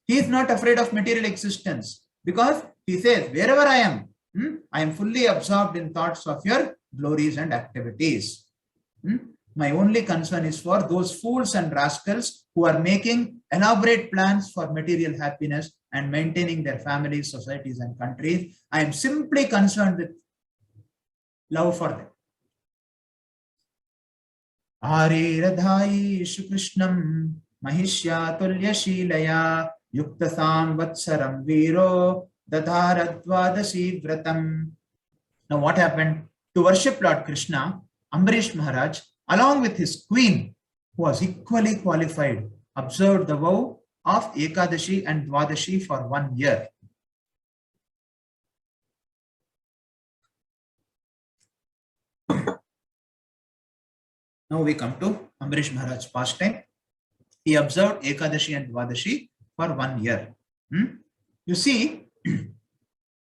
He is not afraid of material existence because he says, wherever I am fully absorbed in thoughts of your glories and activities. My only concern is for those fools and rascals who are making elaborate plans for material happiness and maintaining their families, societies, and countries. I am simply concerned with love for them. Ari Radhai Shukrishnam Mahishya Tulya Shilaya Yukta Samvatsaram Viro Dadharadvadashi Vratam. Now what happened? To worship Lord Krishna, Ambarish Maharaj, along with his queen, who was equally qualified, observed the vow of Ekadashi and Dwadashi for 1 year. Now we come to Ambarish Maharaj's pastime. He observed Ekadashi and Dwadashi for 1 year. You see,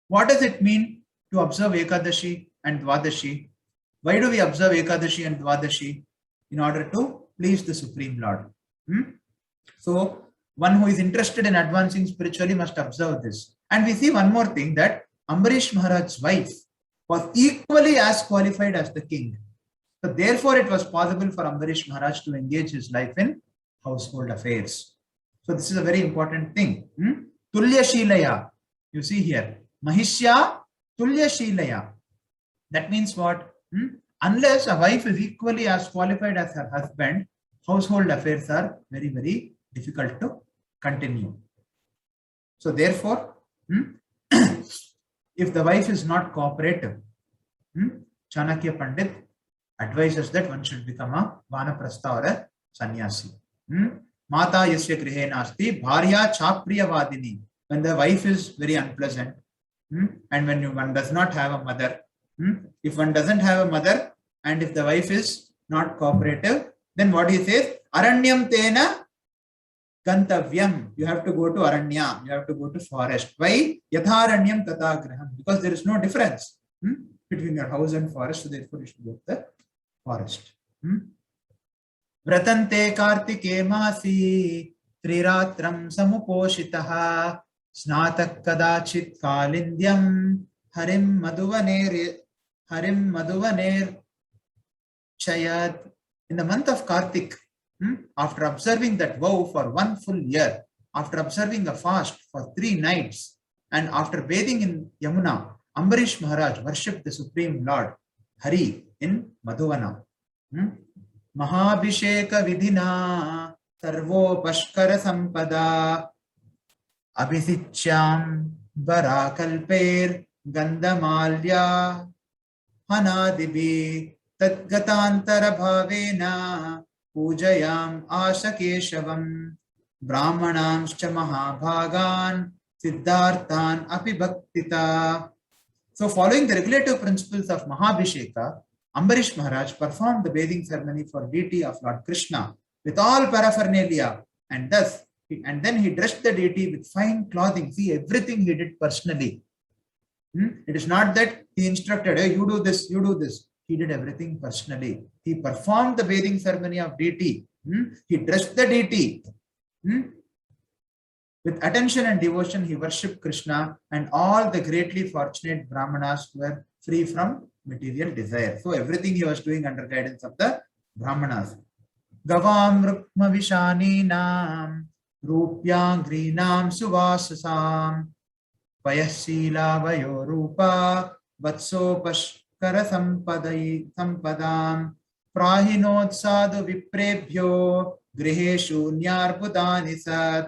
what does it mean to observe Ekadashi and Dwadashi? Why do we observe Ekadashi and Dwadashi? In order to please the Supreme Lord. So, one who is interested in advancing spiritually must observe this. And we see one more thing, that Ambarish Maharaj's wife was equally as qualified as the king. So therefore, it was possible for Ambarish Maharaj to engage his life in household affairs. So this is a very important thing. Tulya Shilaya. You see here. Mahishya Tulya Shilaya. That means what? Unless a wife is equally as qualified as her husband, household affairs are very, very difficult to continue. So therefore, if the wife is not cooperative, Chanakya Pandit advises that one should become a Vanaprastha or a sannyasi. Mata yasya grihe nasti bharya chapriyavadini. When the wife is very unpleasant, and when one does not have a mother, if one doesn't have a mother, and if the wife is not cooperative, then what he says, Aranyam tena Gantavyam. You have to go to Aranya. You have to go to forest. Why? Yatharanyam tata graham. Because there is no difference between your house and forest. So therefore you should go to the forest. Vratante kartike masi triratram samuposhitaha snatak kadachit kalindyam harim madhuvaner chayat. In the month of Kartik, after observing that vow for 1 full year, after observing a fast for 3 nights, and after bathing in Yamuna, Ambarish Maharaj worshipped the Supreme Lord Hari in Madhuvana. Mahabhisheka vidhina sarvo pashkara sampada abhisichyam varakalper gandamalya hanadibi tadgatantara bhavena Pujayam Ashakeshavam Brahmanamscha Mahabhagan Siddharthan Api Bhaktita. So, following the regulative principles of Mahabhisheka, Ambarish Maharaj performed the bathing ceremony for deity of Lord Krishna with all paraphernalia, and then he dressed the deity with fine clothing. See, everything he did personally. It is not that he instructed, hey, you do this, you do this. He did everything personally. He performed the bathing ceremony of deity. He dressed the deity. With attention and devotion, he worshipped Krishna and all the greatly fortunate Brahmanas were free from material desire. So everything he was doing under guidance of the Brahmanas. Gavam Rukma Vishaninam Rupyangrinam Suvasasam Payasila Vayo Rupa Vatsopash Kara sampadam prahinotsadu viprebhyo griheshu nyarpudani sat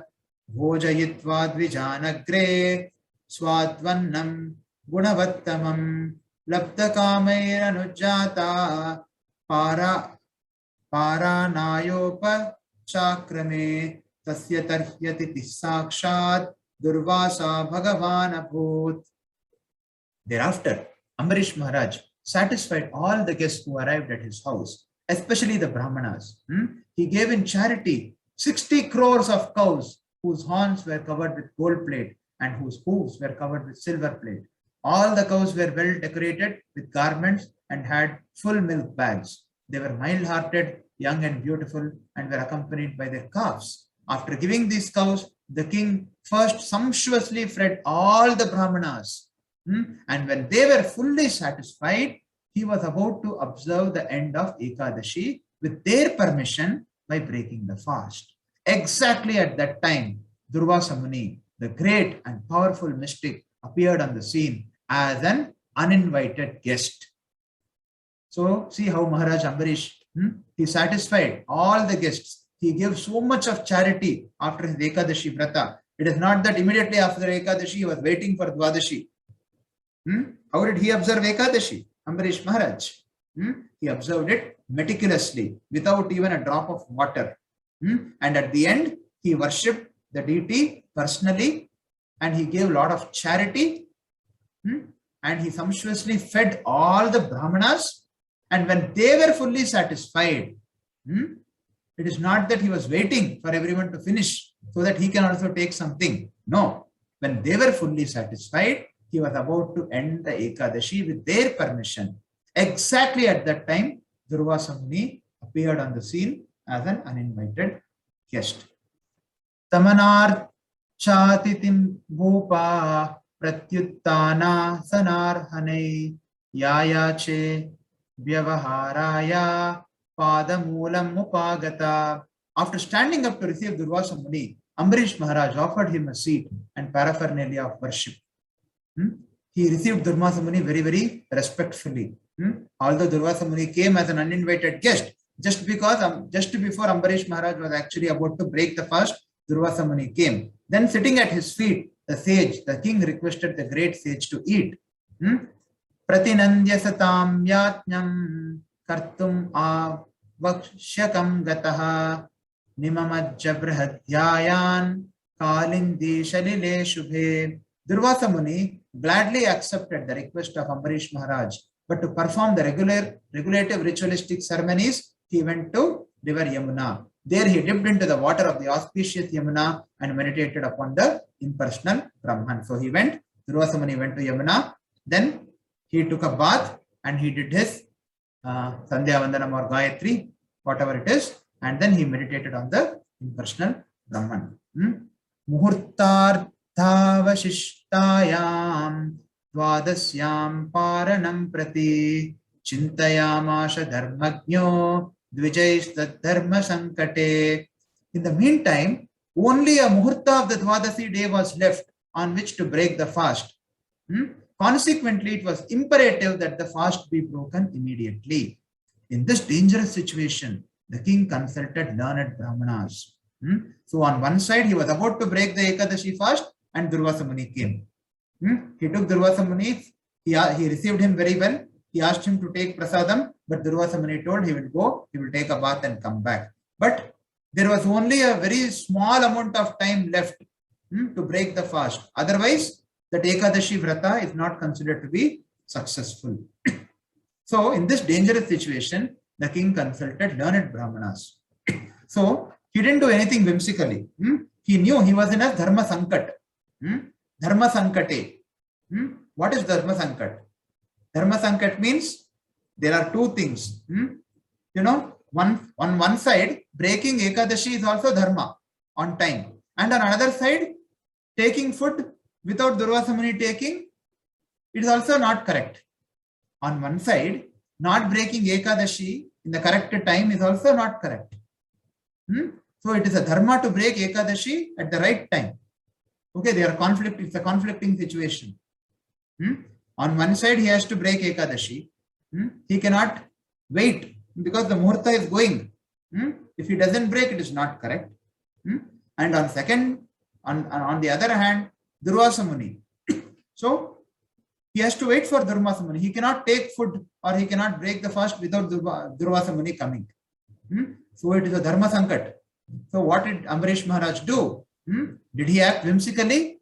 bhojayitva dvijanagre swadvannam gunavattamam labdakamayanujjata paranayopa chakrame tasya tarhyati sakshat durvasa bhagavan abhut. Thereafter, Ambarish Maharaj satisfied all the guests who arrived at his house, especially the Brahmanas. He gave in charity 60 crores of cows whose horns were covered with gold plate and whose hooves were covered with silver plate. All the cows were well decorated with garments and had full milk bags. They were mild-hearted, young and beautiful, and were accompanied by their calves. After giving these cows, the king first sumptuously fed all the Brahmanas. And when they were fully satisfied, he was about to observe the end of Ekadashi with their permission by breaking the fast. Exactly at that time, Durvasa Muni, the great and powerful mystic, appeared on the scene as an uninvited guest. So see how Maharaj Ambarish, he satisfied all the guests. He gave so much of charity after his Ekadashi Vrata. It is not that immediately after Ekadashi he was waiting for Dwadashi. How did he observe Ekadashi? Ambarish Maharaj. He observed it meticulously without even a drop of water. And at the end, he worshipped the deity personally and he gave a lot of charity. And he sumptuously fed all the Brahmanas. And when they were fully satisfied, It is not that he was waiting for everyone to finish so that he can also take something. No. When they were fully satisfied, he was about to end the Ekadashi with their permission. Exactly at that time, Durvasa Muni appeared on the scene as an uninvited guest. Tamanar Chatitim Bhupa Pratyuttana Sanarhane Yayache Vyavaharaya Padamulam Mupagata. After standing up to receive Durvasa Muni, Ambarish Maharaj offered him a seat and paraphernalia of worship. He received Durvasa Muni very, very respectfully. Although Durvasa Muni came as an uninvited guest, just before Ambarish Maharaj was actually about to break the fast, Durvasa Muni came. Then sitting at his feet, the sage, the king requested the great sage to eat. Pratinandya satam yatnyam kartum avakshakam gataha nimamajja brahadhyayan kalindi shalile shubhe. Durvasa Muni gladly accepted the request of Ambarish Maharaj, but to perform the regulative ritualistic ceremonies, he went to river Yamuna. There he dipped into the water of the auspicious Yamuna and meditated upon the impersonal Brahman. So Durvasa Muni went to Yamuna, then he took a bath and he did his Sandhya Vandanam or Gayatri, whatever it is, and then he meditated on the impersonal Brahman. Muhurtarthavashishtayam Dvadasyam Paranam Prati Chintayamasha Dharmagno Dvijayistad Dharma Sankate. In the meantime, only a Muhurta of the Dvadasi day was left on which to break the fast. Consequently, it was imperative that the fast be broken immediately. In this dangerous situation, the king consulted learned Brahmanas. So on one side, he was about to break the Ekadashi fast and Durvasa Muni came. He took Durvasa Muni, he received him very well. He asked him to take prasadam, but Durvasa Muni told he will go, he will take a bath and come back. But there was only a very small amount of time left to break the fast. Otherwise, that Ekadashi Vrata is not considered to be successful. So in this dangerous situation, the king consulted learned Brahmanas. So he didn't do anything whimsically. He knew he was in a Dharma Sankat. Dharma Sankate. What is Dharma Sankat? Dharma Sankat means there are two things. On one side, breaking Ekadashi is also Dharma on time. And on another side, taking food without Durvasa Muni taking, it is also not correct. On one side, not breaking Ekadashi in the correct time is also not correct. So it is a dharma to break Ekadashi at the right time. Okay, they are conflicting. It's a conflicting situation. On one side, he has to break Ekadashi. He cannot wait because the Muhurta is going. If he doesn't break, it is not correct. And on the other hand, Durvasa Muni. So he has to wait for Durvasa Muni. He cannot take food or he cannot break the fast without Durvasa Muni coming. So it is a Dharma Sankat. So what did Ambarish Maharaj do? Did he act whimsically?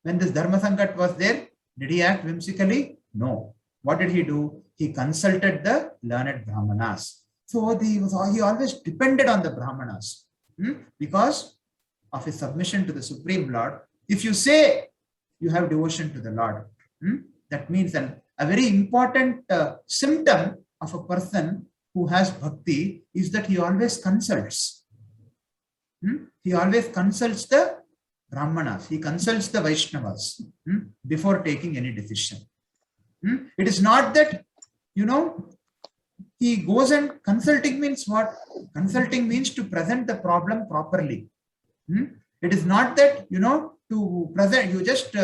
When this Dharma Sankat was there, did he act whimsically? No. What did he do? He consulted the learned Brahmanas. So he always depended on the Brahmanas because of his submission to the Supreme Lord. If you say you have devotion to the Lord, that means a very important symptom of a person who has bhakti is that he always consults. He always consults the Brahmanas. He consults the Vaishnavas before taking any decision. It is not that, he goes and consulting means what? Consulting means to present the problem properly. It is not that, to present, you just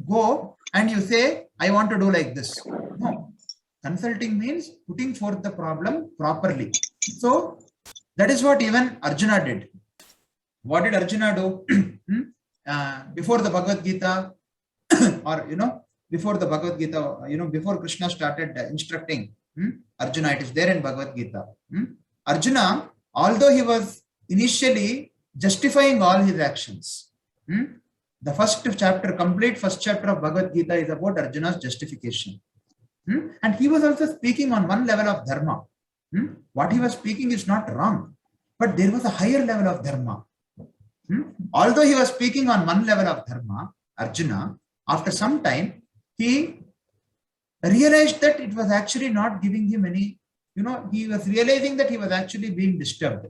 go and you say, I want to do like this. No. Consulting means putting forth the problem properly. So that is what even Arjuna did. What did Arjuna do? Before the Bhagavad Gita, or before the Bhagavad Gita, before Krishna started instructing Arjuna, it is there in Bhagavad Gita. Arjuna, although he was initially justifying all his actions, the complete first chapter of Bhagavad Gita is about Arjuna's justification. And he was also speaking on one level of dharma. What he was speaking is not wrong. but there was a higher level of dharma. Although he was speaking on one level of dharma, Arjuna, after some time, he realized that it was actually not giving him any, he was realizing that he was actually being disturbed.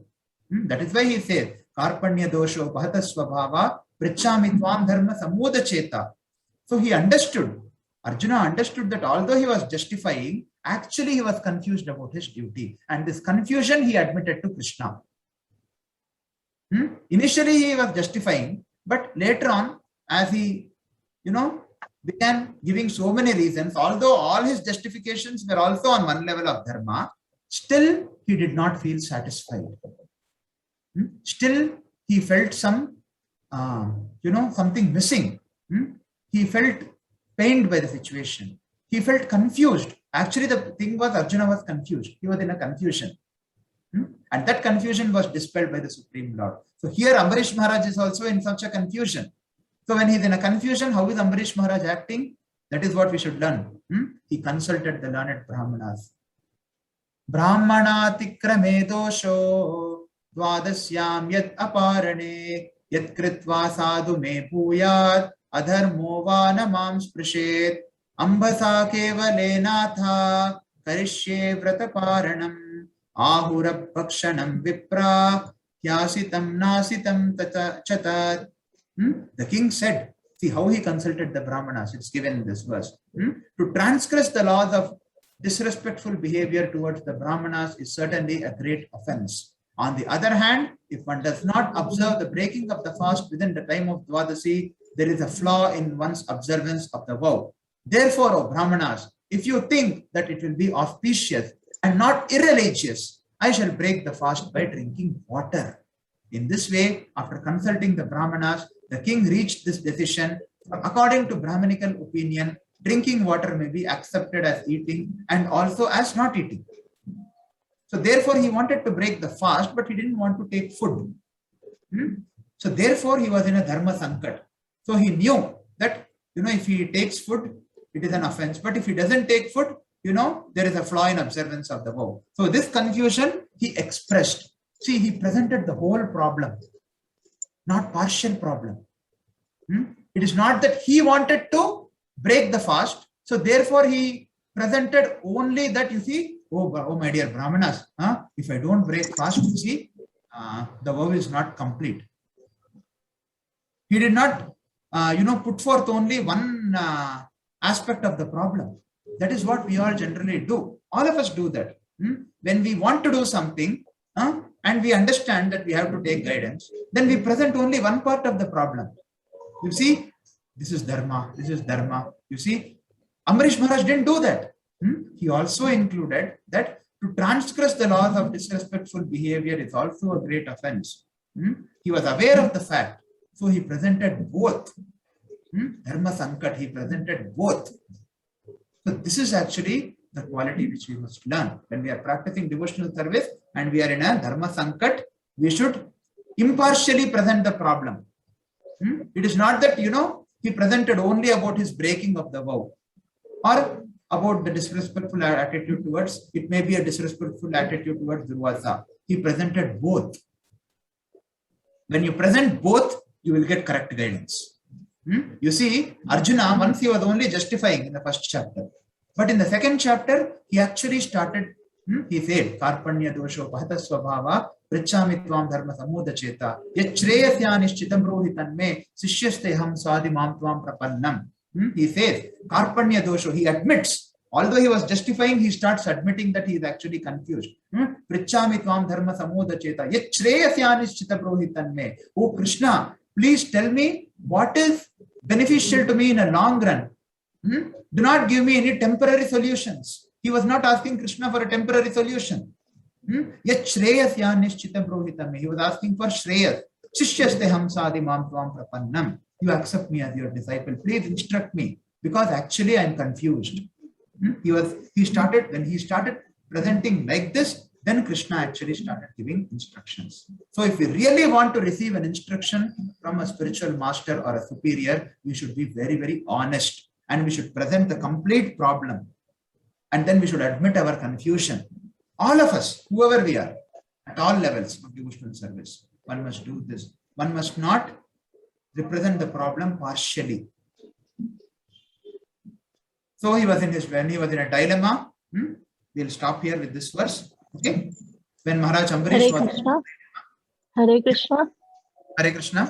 That is why he says, Karpanya dosho pahata svabhava prichami tvam dharma samoda cheta. So he understood, Arjuna understood that although he was justifying, actually he was confused about his duty. And this confusion he admitted to Krishna. Initially he was justifying, but later on, as he, began giving so many reasons, although all his justifications were also on one level of dharma, still he did not feel satisfied. Still he felt some, something missing. He felt pained by the situation. He felt confused. Actually, the thing was Arjuna was confused. He was in a confusion. And that confusion was dispelled by the Supreme Lord. So here Ambarish Maharaj is also in such a confusion. So when he's in a confusion, how is Ambarish Maharaj acting? That is what we should learn. He consulted the learned Brahmanas. Brahmanatikrame dosho dvadasyam yad aparane yad kritva sadhu me puyat adharmo vanamam sprishet ambasa kevalenatha karishye vrataparanam ahura pakshanam vipra yasitam nasitam chatat. The king said, see how he consulted the Brahmanas, it's given in this verse. To transgress the laws of disrespectful behavior towards the Brahmanas is certainly a great offense. On the other hand, if one does not observe the breaking of the fast within the time of Dwadasi, there is a flaw in one's observance of the vow. Therefore, O Brahmanas, if you think that it will be auspicious and not irreligious, I shall break the fast by drinking water. In this way, after consulting the Brahmanas, the king reached this decision. According to Brahmanical opinion, drinking water may be accepted as eating and also as not eating. So therefore, he wanted to break the fast, but he didn't want to take food. So therefore, he was in a dharma sankat. So he knew that, if he takes food, it is an offense. But if he doesn't take food, there is a flaw in observance of the vow. So this confusion he expressed. See, he presented the whole problem, not partial problem. It is not that he wanted to break the fast. So therefore, he presented only that, oh my dear Brahmanas, if I don't break fast, the vow is not complete. He did not, put forth only one aspect of the problem. That is what we all generally do. All of us do that. When we want to do something, and we understand that we have to take guidance, then we present only one part of the problem. You see, this is dharma, this is dharma. You see, Ambarish Maharaj didn't do that. He also included that to transgress the laws of disrespectful behavior is also a great offense. He was aware of the fact. So he presented both. Dharma Sankat, he presented both. So this is actually the quality which we must learn. When we are practicing devotional service and we are in a Dharma Sankat, we should impartially present the problem. It is not that, he presented only about his breaking of the vow or about the disrespectful attitude towards, it may be a disrespectful attitude towards Durvasa. He presented both. When you present both, you will get correct guidance. You see, Arjuna, once he was only justifying in the first chapter. But in the second chapter, he actually started, he said, Karpanya dosho pahata svabhava prichami tvam dharma samuda cheta yachreyasya nishchitam rohitan me sishyaste ham sadi mam tvam prapannam. He says, Karpanya dosho, he admits, although he was justifying, he starts admitting that he is actually confused. Prichami tvam dharma samuda cheta yachreyasya nishchitam rohitan me. Oh Krishna, please tell me what is beneficial to me in a long run. Do not give me any temporary solutions. He was not asking Krishna for a temporary solution. Yat shreyasya nishchitam rohitam. He was asking for shreyas. Shishyaste hamsadi mam tvam prapannam. You accept me as your disciple. Please instruct me, because actually I am confused. When he started presenting like this, then Krishna actually started giving instructions. So if we really want to receive an instruction from a spiritual master or a superior, we should be very, very honest. And we should present the complete problem. And then we should admit our confusion. All of us, whoever we are. at all levels of devotional service. One must do this. One must not represent the problem partially. So when he was in a dilemma, we'll stop here with this verse. Okay. When Maharaj Ambarish Hare Krishna. Hare Krishna. Hare Krishna.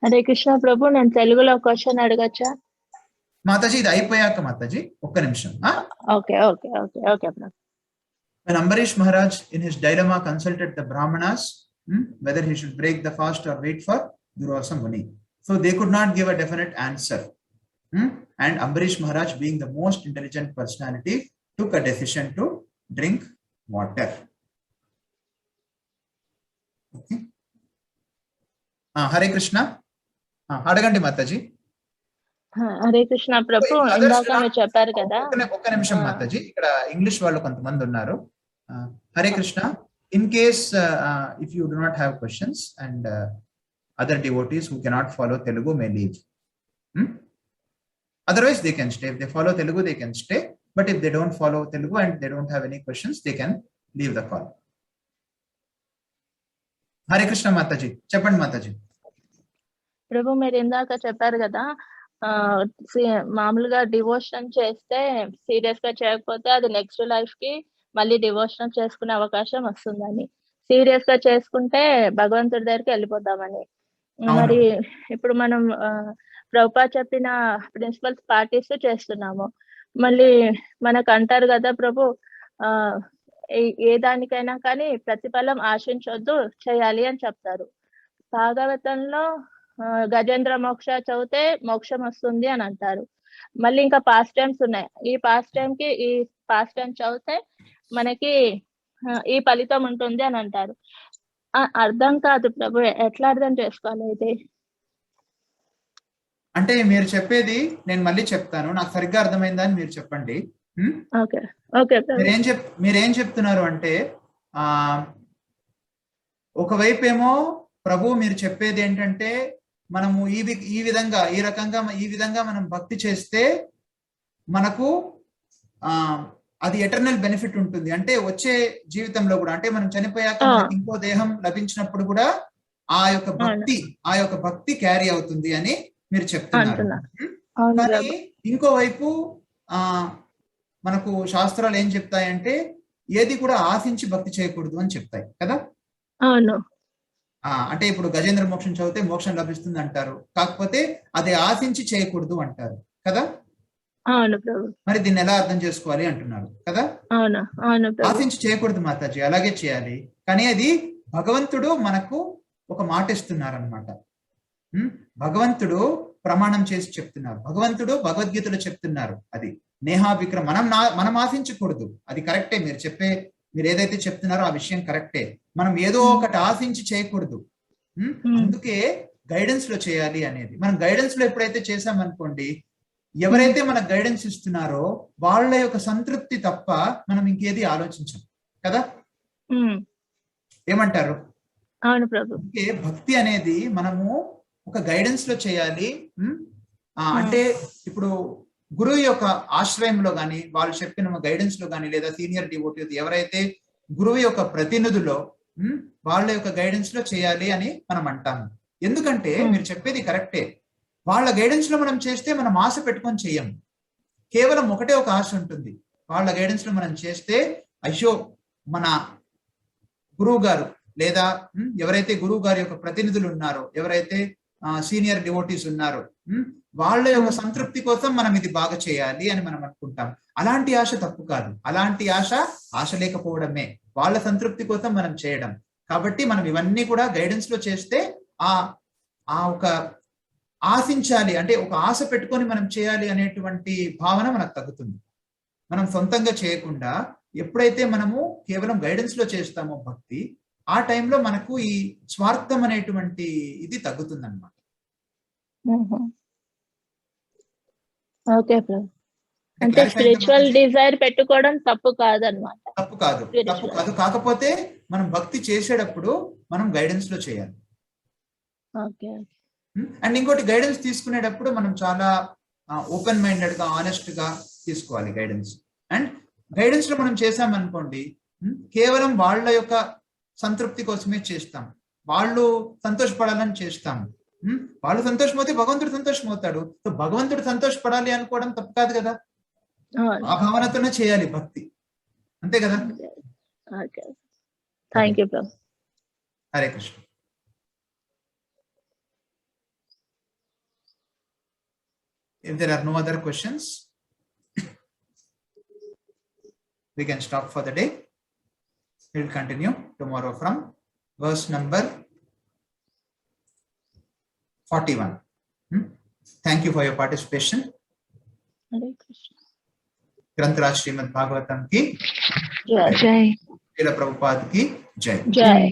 Hare Krishna Prabhu, నేను తెలుగులో question అడగచ్చా? Mataji ఇది అయిపోయాక మాతాజీ ఒక్క నిమిషం. Okay okay okay okay Prabhu. When Ambarish Maharaj in his dilemma consulted the Brahmanas whether he should break the fast or wait for Durvasa Muni. So they could not give a definite answer. And Ambarish Maharaj, being the most intelligent personality, took a decision to drink water. Okay. Hare Krishna. అడగండి మాతాజీ. హరే కృష్ణ ప్రభు, ఇందాక మీరు చెప్పారు కదా. ఒక్క నిమిషం మాతాజీ, ఇక్కడ English వాళ్ళు కొంతమంది ఉన్నారు. Hare Krishna. In case if you do not have questions and other devotees who cannot follow Telugu may leave. Otherwise they can stay. If they follow Telugu they can stay, but if they don't follow Telugu and they don't have any questions they can leave the call. Hare Krishna Mataji. Cheppandi Mataji. ప్రభు, మీరు ఇందాక చెప్పారు కదా, మామూలుగా devotion చేస్తే serious గా చేయకపోతే అది next life కి మళ్ళీ డివోషన్ చేసుకునే అవకాశం వస్తుందని, సీరియస్ గా చేసుకుంటే భగవంతుడి దగ్గరికి వెళ్ళిపోతామని. మరి ఇప్పుడు మనం ప్రభుపాద చెప్పిన ప్రిన్సిపల్స్ పాటిస్తూ చేస్తున్నాము, మళ్ళీ మనకు అంటారు కదా ప్రభు, ఏ దానికైనా కానీ ప్రతిఫలం ఆశించొద్దు, చేయాలి అని చెప్తారు. భాగవతంలో గజేంద్ర మోక్ష చదివితే మోక్షం వస్తుంది అని అంటారు. మళ్ళీ ఇంకా పాస్ట్ టైమ్స్ ఉన్నాయి, ఈ పాస్ట్ టైం కి ఈ పాస్ట్ టైం చదివితే మనకి ఈ ఫలితం ఉంటుంది అని అంటారు. అర్థం కాదు ప్రభు, ఎట్లా అర్థం చేసుకోవాలి ఇది? అంటే మీరు చెప్పేది నేను మళ్ళీ చెప్తాను, నాకు సరిగ్గా అర్థమైందా అని మీరు చెప్పండి. Okay okay. మీరేం చెప్తున్నారు అంటే, ఒకవైపు ఏమో ప్రభు మీరు చెప్పేది ఏంటంటే, మనము ఈ విధంగా మనం భక్తి చేస్తే మనకు అది ఎటర్నల్ బెనిఫిట్ ఉంటుంది. అంటే వచ్చే జీవితంలో కూడా, అంటే మనం చనిపోయాక ఇంకో దేహం లభించినప్పుడు కూడా ఆ యొక్క భక్తి క్యారీ అవుతుంది అని మీరు చెప్తున్నారు. కానీ ఇంకోవైపు మనకు శాస్త్రాలు ఏం చెప్తాయంటే, ఏది కూడా ఆశించి భక్తి చేయకూడదు అని చెప్తాయి కదా. అంటే ఇప్పుడు గజేంద్ర మోక్షం చదివితే మోక్షం లభిస్తుంది అంటారు, కాకపోతే అది ఆశించి చేయకూడదు అంటారు కదా. మరి దీన్ని ఎలా అర్థం చేసుకోవాలి అంటున్నారు కదా. ఆశించి చేయకూడదు మాతాజీ, అలాగే చేయాలి. కానీ అది భగవంతుడు మనకు ఒక మాట ఇస్తున్నారు అనమాట. భగవంతుడు ప్రమాణం చేసి చెప్తున్నారు, భగవంతుడు భగవద్గీతలో చెప్తున్నారు. అది నేహాభిక్రమ, మనం ఆశించకూడదు. అది కరెక్టే, మీరు ఏదైతే చెప్తున్నారో ఆ విషయం కరెక్టే. మనం ఏదో ఒకటి ఆశించి చేయకూడదు. అందుకే గైడెన్స్ లో చేయాలి అనేది. మనం గైడెన్స్ లో ఎప్పుడైతే చేసామనుకోండి, ఎవరైతే మనకు గైడెన్స్ ఇస్తున్నారో వాళ్ళ యొక్క సంతృప్తి తప్ప మనం ఇంకేది ఆలోచించాం కదా. ఏమంటారు? అందుకే భక్తి అనేది మనము ఒక గైడెన్స్ లో చేయాలి. అంటే ఇప్పుడు గురువు యొక్క ఆశ్రయంలో కానీ, వాళ్ళు చెప్పిన గైడెన్స్ లో కానీ, లేదా సీనియర్ డివోటీస్ ఎవరైతే గురువు యొక్క ప్రతినిధులో వాళ్ళ యొక్క గైడెన్స్ లో చేయాలి అని మనం అంటాము. ఎందుకంటే మీరు చెప్పేది కరెక్టే, వాళ్ళ గైడెన్స్ లో మనం చేస్తే మనం ఆశ పెట్టుకొని చెయ్యం. కేవలం ఒకటే ఒక ఆశ ఉంటుంది. వాళ్ళ గైడెన్స్ లో మనం చేస్తే, అయ్యో మన గురువు గారు లేదా ఎవరైతే గురువు గారి యొక్క ప్రతినిధులు ఉన్నారో, ఎవరైతే సీనియర్ డివోటీస్ ఉన్నారో, వాళ్ళ యొక్క సంతృప్తి కోసం మనం ఇది బాగా చేయాలి అని మనం అనుకుంటాం. అలాంటి ఆశ తప్పు కాదు. అలాంటి ఆశ లేకపోవడమే వాళ్ళ సంతృప్తి కోసం మనం చేయడం. కాబట్టి మనం ఇవన్నీ కూడా గైడెన్స్ లో చేస్తే ఆ ఒక ఆశించాలి, అంటే ఒక ఆశ పెట్టుకొని మనం చేయాలి అనేటువంటి భావన మనకు తగ్గుతుంది. మనం సొంతంగా చేయకుండా ఎప్పుడైతే మనము కేవలం గైడెన్స్ లో చేస్తామో భక్తి, ఆ టైంలో మనకు ఈ స్వార్థం అనేటువంటి ఇది తగ్గుతుంది అన్నమాట. ఓకే బ్రో, అంటే స్పిరిచువల్ డిజైర్ పెట్టుకోవడం తప్పు కాదన్నమాట. తప్పు కాదు. కాకపోతే మనం భక్తి చేసేటప్పుడు మనం గైడెన్స్ లో చేయాలి. ఓకే. అండ్ ఇంకోటి, గైడెన్స్ తీసుకునేటప్పుడు మనం చాలా ఓపెన్ మైండెడ్ గా, ఆనెస్ట్ గా తీసుకోవాలి గైడెన్స్. అండ్ గైడెన్స్ లో మనం చేసామనుకోండి, కేవలం వాళ్ళ యొక్క సంతృప్తి కోసమే చేస్తాం, వాళ్ళు సంతోషపడాలని చేస్తాం. వాళ్ళు సంతోషమవుతే భగవంతుడు సంతోషమవుతాడు. సో భగవంతుడు సంతోషపడాలి అనుకోవడం తప్పు కాదు కదా, ఆ భావనతోనే చేయాలి భక్తి, అంతే కదా. Okay, thank you Prabhu. Hare Krishna. If there are no other questions, we can stop for the day. We will continue tomorrow from verse number 41. Thank you for your participation. Hare Krishna. ग्रंथराज श्रीमद् भागवतम की जय. श्रील प्रभुपाद की जय. जय.